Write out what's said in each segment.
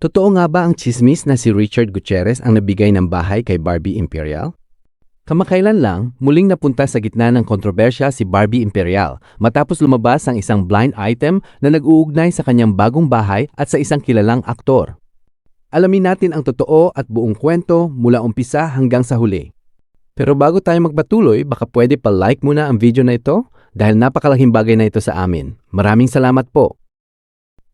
Totoo nga ba ang tsismis na si Richard Gutierrez ang nabigay ng bahay kay Barbie Imperial? Kamakailan lang, muling napunta sa gitna ng kontrobersya si Barbie Imperial matapos lumabas ang isang blind item na nag-uugnay sa kanyang bagong bahay at sa isang kilalang aktor. Alamin natin ang totoo at buong kwento mula umpisa hanggang sa huli. Pero bago tayo magpatuloy, baka pwede pa-like muna ang video na ito dahil napakalaking bagay na ito sa amin. Maraming salamat po!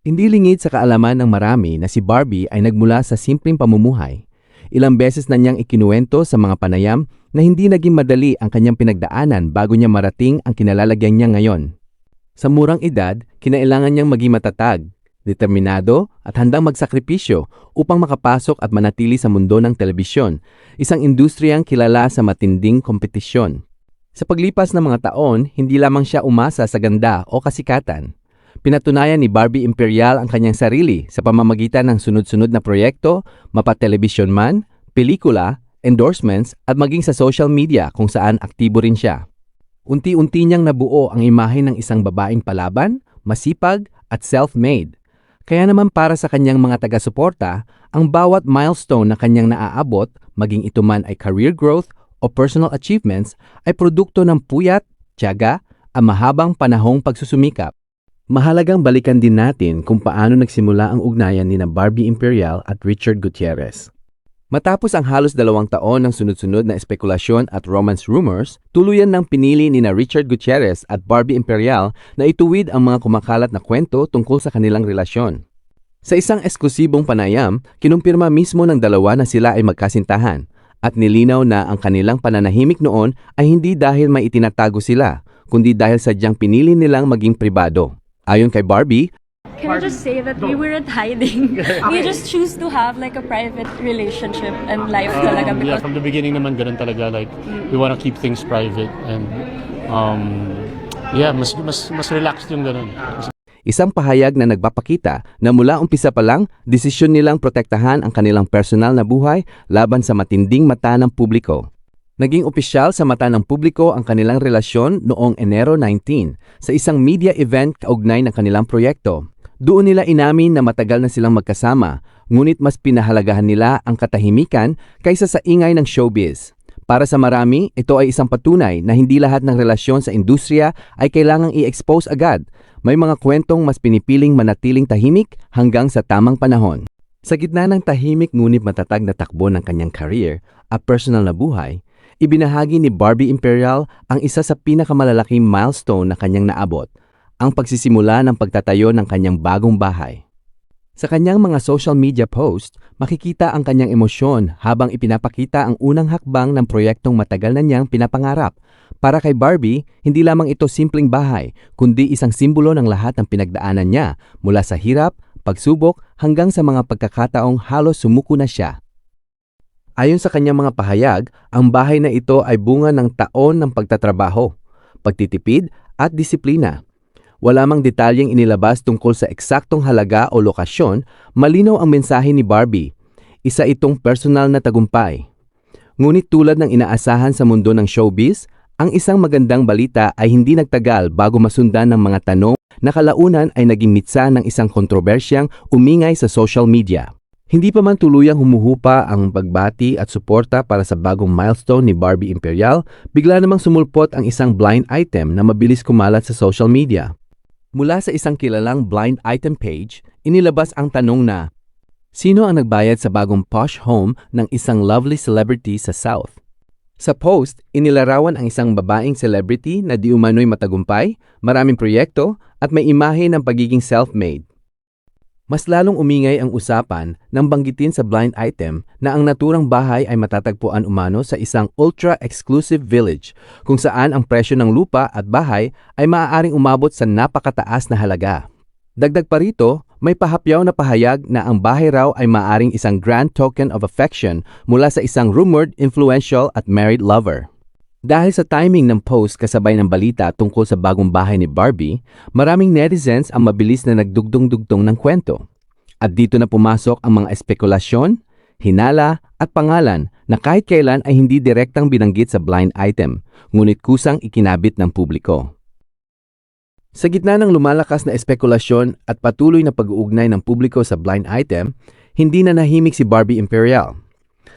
Hindi lingid sa kaalaman ng marami na si Barbie ay nagmula sa simpleng pamumuhay. Ilang beses na niyang ikinuwento sa mga panayam na hindi naging madali ang kanyang pinagdaanan bago niya marating ang kinalalagyan niya ngayon. Sa murang edad, kinailangan niyang maging matatag, determinado at handang magsakripisyo upang makapasok at manatili sa mundo ng telebisyon, isang industriyang kilala sa matinding kompetisyon. Sa paglipas ng mga taon, hindi lamang siya umasa sa ganda o kasikatan. Pinatunayan ni Barbie Imperial ang kanyang sarili sa pamamagitan ng sunod-sunod na proyekto, mapatelebisyon man, pelikula, endorsements at maging sa social media kung saan aktibo rin siya. Unti-unti niyang nabuo ang imahe ng isang babaeng palaban, masipag at self-made. Kaya naman para sa kanyang mga taga-suporta, ang bawat milestone na kanyang naaabot, maging ito man ay career growth o personal achievements, ay produkto ng puyat, tiyaga at mahabang panahong pagsusumikap. Mahalagang balikan din natin kung paano nagsimula ang ugnayan ni Barbie Imperial at Richard Gutierrez. Matapos ang halos 2 taon ng sunod-sunod na espekulasyon at romance rumors, tuluyan ng pinili ni Richard Gutierrez at Barbie Imperial na ituwid ang mga kumakalat na kwento tungkol sa kanilang relasyon. Sa isang eksklusibong panayam, kinumpirma mismo ng dalawa na sila ay magkasintahan at nilinaw na ang kanilang pananahimik noon ay hindi dahil may itinatago sila, kundi dahil sadyang pinili nilang maging pribado. Ayon kay Barbie, can I just say that we weren't hiding? We just choose to have like a private relationship and life talaga because from the beginning naman ganun talaga, like we wanna keep things private and mas relaxed yung ganun. Isang pahayag na nagpapakita na mula umpisa pa lang, desisyon nilang protektahan ang kanilang personal na buhay laban sa matinding mata ng publiko. Naging opisyal sa mata ng publiko ang kanilang relasyon noong Enero 19 sa isang media event kaugnay ng kanilang proyekto. Doon nila inamin na matagal na silang magkasama, ngunit mas pinahalagahan nila ang katahimikan kaysa sa ingay ng showbiz. Para sa marami, ito ay isang patunay na hindi lahat ng relasyon sa industriya ay kailangang i-expose agad. May mga kwentong mas pinipiling manatiling tahimik hanggang sa tamang panahon. Sa gitna ng tahimik ngunit matatag na takbo ng kanyang career at personal na buhay, ibinahagi ni Barbie Imperial ang isa sa pinakamalalaking milestone na kanyang naabot, ang pagsisimula ng pagtatayo ng kanyang bagong bahay. Sa kanyang mga social media post, makikita ang kanyang emosyon habang ipinapakita ang unang hakbang ng proyektong matagal na niyang pinapangarap. Para kay Barbie, hindi lamang ito simpleng bahay, kundi isang simbolo ng lahat ng pinagdaanan niya mula sa hirap, pagsubok hanggang sa mga pagkakataong halos sumuko na siya. Ayon sa kanyang mga pahayag, ang bahay na ito ay bunga ng taon ng pagtatrabaho, pagtitipid at disiplina. Wala mang detalyeng inilabas tungkol sa eksaktong halaga o lokasyon, malinaw ang mensahe ni Barbie. Isa itong personal na tagumpay. Ngunit tulad ng inaasahan sa mundo ng showbiz, ang isang magandang balita ay hindi nagtagal bago masundan ng mga tanong na kalaunan ay naging mitsa ng isang kontrobersyang umingay sa social media. Hindi pa man tuluyang humuhupa ang pagbati at suporta para sa bagong milestone ni Barbie Imperial, bigla namang sumulpot ang isang blind item na mabilis kumalat sa social media. Mula sa isang kilalang blind item page, inilabas ang tanong na, sino ang nagbayad sa bagong posh home ng isang lovely celebrity sa South? Sa post, inilarawan ang isang babaeng celebrity na di umano'y matagumpay, maraming proyekto at may imahe ng pagiging self-made. Mas lalong umingay ang usapan nang banggitin sa blind item na ang naturang bahay ay matatagpuan umano sa isang ultra-exclusive village kung saan ang presyo ng lupa at bahay ay maaaring umabot sa napakataas na halaga. Dagdag pa rito, may pahapyaw na pahayag na ang bahay raw ay maaaring isang grand token of affection mula sa isang rumored, influential at married lover. Dahil sa timing ng post kasabay ng balita tungkol sa bagong bahay ni Barbie, maraming netizens ang mabilis na nagdugtong-dugtong ng kwento. At dito na pumasok ang mga espekulasyon, hinala at pangalan na kahit kailan ay hindi direktang binanggit sa blind item, ngunit kusang ikinabit ng publiko. Sa gitna ng lumalakas na espekulasyon at patuloy na pag-uugnay ng publiko sa blind item, Hindi na nahimik si Barbie Imperial.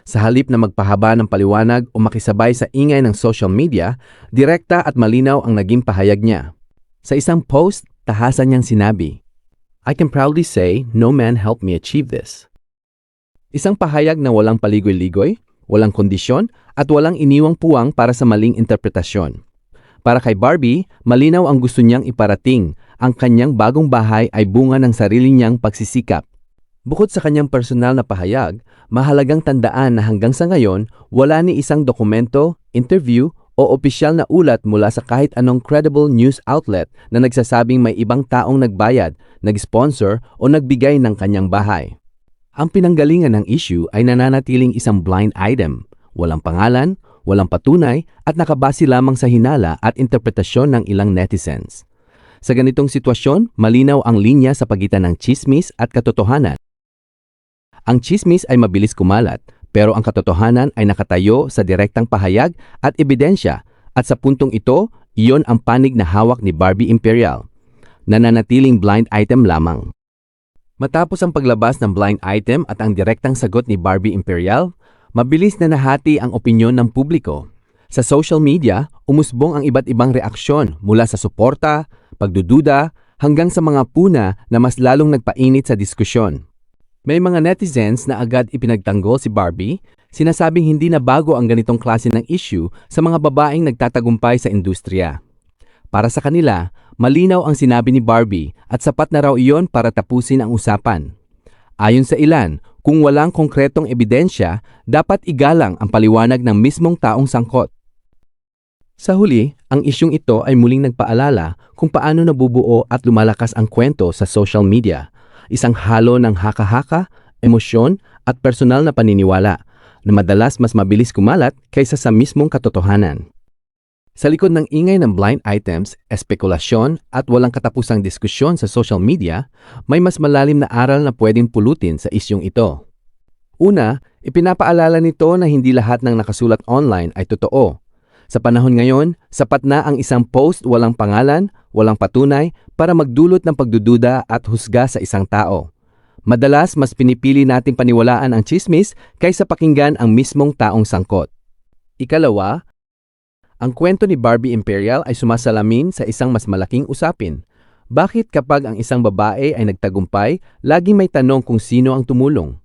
Sa halip na magpahaba ng paliwanag o makisabay sa ingay ng social media, direkta at malinaw ang naging pahayag niya. Sa isang post, tahasan niyang sinabi, "I can proudly say no man helped me achieve this." Isang pahayag na walang paligoy-ligoy, walang kondisyon, at walang iniwang puwang para sa maling interpretasyon. Para kay Barbie, malinaw ang gusto niyang iparating. Ang kanyang bagong bahay ay bunga ng sarili niyang pagsisikap. Bukod sa kanyang personal na pahayag, mahalagang tandaan na hanggang sa ngayon, wala ni isang dokumento, interview, o opisyal na ulat mula sa kahit anong credible news outlet na nagsasabing may ibang taong nagbayad, nag-sponsor o nagbigay ng kanyang bahay. Ang pinanggalingan ng issue ay nananatiling isang blind item, walang pangalan, walang patunay at nakabase lamang sa hinala at interpretasyon ng ilang netizens. Sa ganitong sitwasyon, malinaw ang linya sa pagitan ng tsismis at katotohanan. Ang tsismis ay mabilis kumalat, pero ang katotohanan ay nakatayo sa direktang pahayag at ebidensya at sa puntong ito, iyon ang panig na hawak ni Barbie Imperial. Nananatiling blind item lamang. Matapos ang paglabas ng blind item at ang direktang sagot ni Barbie Imperial, mabilis na nahati ang opinyon ng publiko. Sa social media, umusbong ang iba't ibang reaksyon mula sa suporta, pagdududa, hanggang sa mga puna na mas lalong nagpainit sa diskusyon. May mga netizens na agad ipinagtanggol si Barbie, sinasabing hindi na bago ang ganitong klase ng issue sa mga babaeng nagtatagumpay sa industriya. Para sa kanila, malinaw ang sinabi ni Barbie at sapat na raw iyon para tapusin ang usapan. Ayon sa ilan, kung walang konkretong ebidensya, dapat igalang ang paliwanag ng mismong taong sangkot. Sa huli, ang isyung ito ay muling nagpaalala kung paano nabubuo at lumalakas ang kwento sa social media. Isang halo ng haka-haka, emosyon at personal na paniniwala na madalas mas mabilis kumalat kaysa sa mismong katotohanan. Sa likod ng ingay ng blind items, espekulasyon at walang katapusang diskusyon sa social media, may mas malalim na aral na pwedeng pulutin sa isyung ito. Una, ipinapaalala nito na hindi lahat ng nakasulat online ay totoo. Sa panahon ngayon, sapat na ang isang post walang pangalan, walang patunay para magdulot ng pagdududa at husga sa isang tao. Madalas, mas pinipili nating paniwalaan ang tsismis kaysa pakinggan ang mismong taong sangkot. Ikalawa, ang kwento ni Barbie Imperial ay sumasalamin sa isang mas malaking usapin. Bakit kapag ang isang babae ay nagtagumpay, laging may tanong kung sino ang tumulong?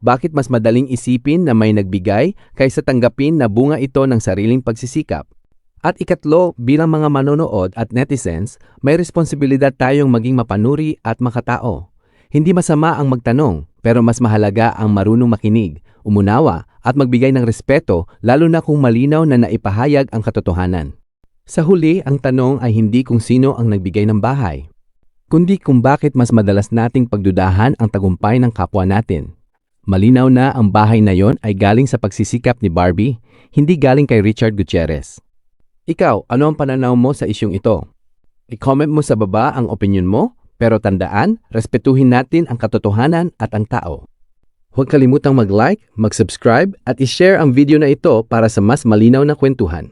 Bakit mas madaling isipin na may nagbigay kaysa tanggapin na bunga ito ng sariling pagsisikap? At ikatlo, bilang mga manonood at netizens, may responsibilidad tayong maging mapanuri at makatao. Hindi masama ang magtanong, pero mas mahalaga ang marunong makinig, umunawa at magbigay ng respeto lalo na kung malinaw na naipahayag ang katotohanan. Sa huli, ang tanong ay hindi kung sino ang nagbigay ng bahay, kundi kung bakit mas madalas nating pagdudahan ang tagumpay ng kapwa natin. Malinaw na ang bahay na yon ay galing sa pagsisikap ni Barbie, hindi galing kay Richard Gutierrez. Ikaw, ano ang pananaw mo sa isyung ito? I-comment mo sa baba ang opinion mo, pero tandaan, respetuhin natin ang katotohanan at ang tao. Huwag kalimutang mag-like, mag-subscribe at i-share ang video na ito para sa mas malinaw na kwentuhan.